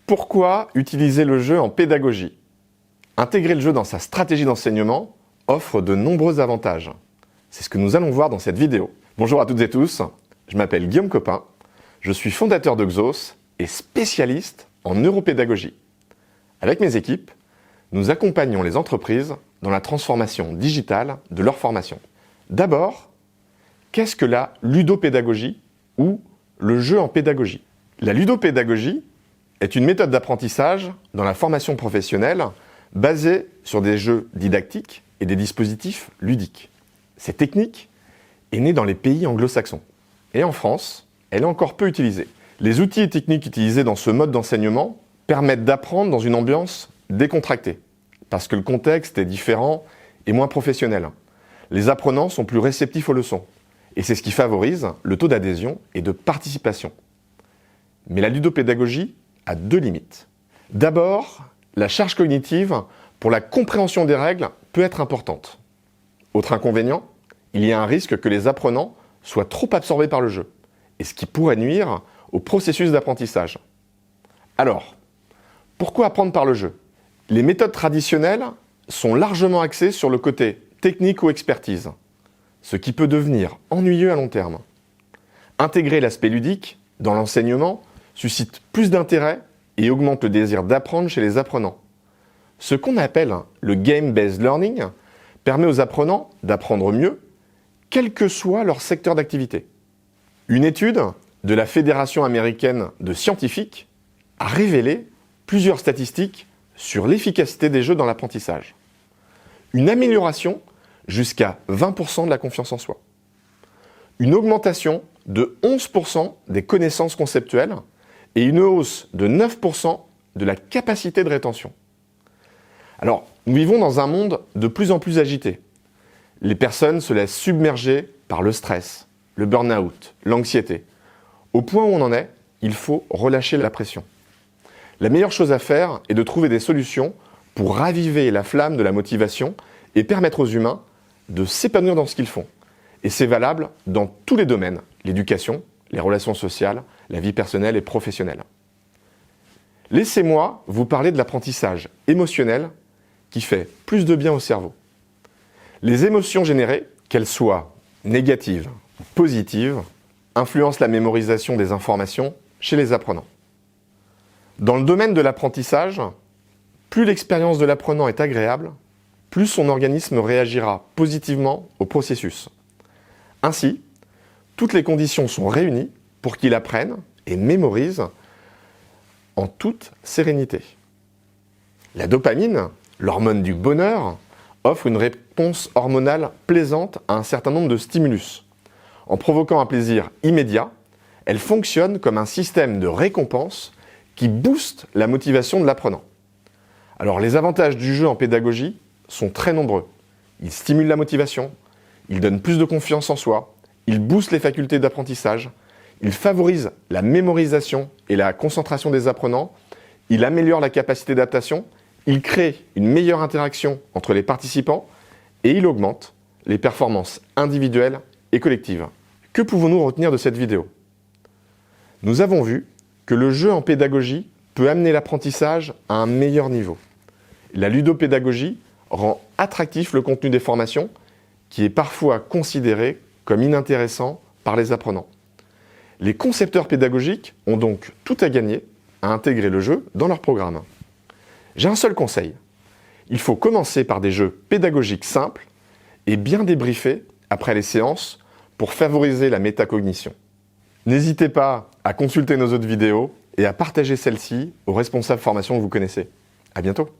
Pourquoi utiliser le jeu en pédagogie? Intégrer le jeu dans sa stratégie d'enseignement offre de nombreux avantages. C'est ce que nous allons voir dans cette vidéo. Bonjour à toutes et tous, je m'appelle Guillaume Copin, je suis fondateur de Xos et spécialiste en neuropédagogie. Avec mes équipes, nous accompagnons les entreprises dans la transformation digitale de leur formation. D'abord, qu'est-ce que la ludopédagogie ou le jeu en pédagogie? La ludopédagogie est une méthode d'apprentissage dans la formation professionnelle basée sur des jeux didactiques et des dispositifs ludiques. Cette technique est née dans les pays anglo-saxons. Et en France, elle est encore peu utilisée. Les outils et techniques utilisés dans ce mode d'enseignement permettent d'apprendre dans une ambiance décontractée, parce que le contexte est différent et moins professionnel. Les apprenants sont plus réceptifs aux leçons, et c'est ce qui favorise le taux d'adhésion et de participation. Mais la ludopédagogie a deux limites. D'abord, la charge cognitive pour la compréhension des règles peut être importante. Autre inconvénient, il y a un risque que les apprenants soient trop absorbés par le jeu, et ce qui pourrait nuire au processus d'apprentissage. Alors, pourquoi apprendre par le jeu? Les méthodes traditionnelles sont largement axées sur le côté technique ou expertise, ce qui peut devenir ennuyeux à long terme. Intégrer l'aspect ludique dans l'enseignement suscite plus d'intérêt et augmente le désir d'apprendre chez les apprenants. Ce qu'on appelle le game-based learning permet aux apprenants d'apprendre mieux, quel que soit leur secteur d'activité. Une étude de la Fédération américaine de scientifiques a révélé plusieurs statistiques sur l'efficacité des jeux dans l'apprentissage. Une amélioration jusqu'à 20% de la confiance en soi. Une augmentation de 11% des connaissances conceptuelles et une hausse de 9% de la capacité de rétention. Alors, nous vivons dans un monde de plus en plus agité. Les personnes se laissent submerger par le stress, le burn-out, l'anxiété. Au point où on en est, il faut relâcher la pression. La meilleure chose à faire est de trouver des solutions pour raviver la flamme de la motivation et permettre aux humains de s'épanouir dans ce qu'ils font. Et c'est valable dans tous les domaines, l'éducation, les relations sociales, la vie personnelle et professionnelle. Laissez-moi vous parler de l'apprentissage émotionnel qui fait plus de bien au cerveau. Les émotions générées, qu'elles soient négatives ou positives, influencent la mémorisation des informations chez les apprenants. Dans le domaine de l'apprentissage, plus l'expérience de l'apprenant est agréable, plus son organisme réagira positivement au processus. Ainsi, toutes les conditions sont réunies pour qu'il apprenne et mémorise en toute sérénité. La dopamine, l'hormone du bonheur, offre une réponse hormonale plaisante à un certain nombre de stimulus. En provoquant un plaisir immédiat, elle fonctionne comme un système de récompense qui booste la motivation de l'apprenant. Alors les avantages du jeu en pédagogie sont très nombreux. Il stimule la motivation, il donne plus de confiance en soi, il booste les facultés d'apprentissage, il favorise la mémorisation et la concentration des apprenants, il améliore la capacité d'adaptation, il crée une meilleure interaction entre les participants et il augmente les performances individuelles et collectives. Que pouvons-nous retenir de cette vidéo? Nous avons vu que le jeu en pédagogie peut amener l'apprentissage à un meilleur niveau. La ludopédagogie rend attractif le contenu des formations qui est parfois considéré comme inintéressant par les apprenants. Les concepteurs pédagogiques ont donc tout à gagner à intégrer le jeu dans leur programme. J'ai un seul conseil. Il faut commencer par des jeux pédagogiques simples et bien débriefés après les séances pour favoriser la métacognition. N'hésitez pas à consulter nos autres vidéos et à partager celles-ci aux responsables formation que vous connaissez. À bientôt.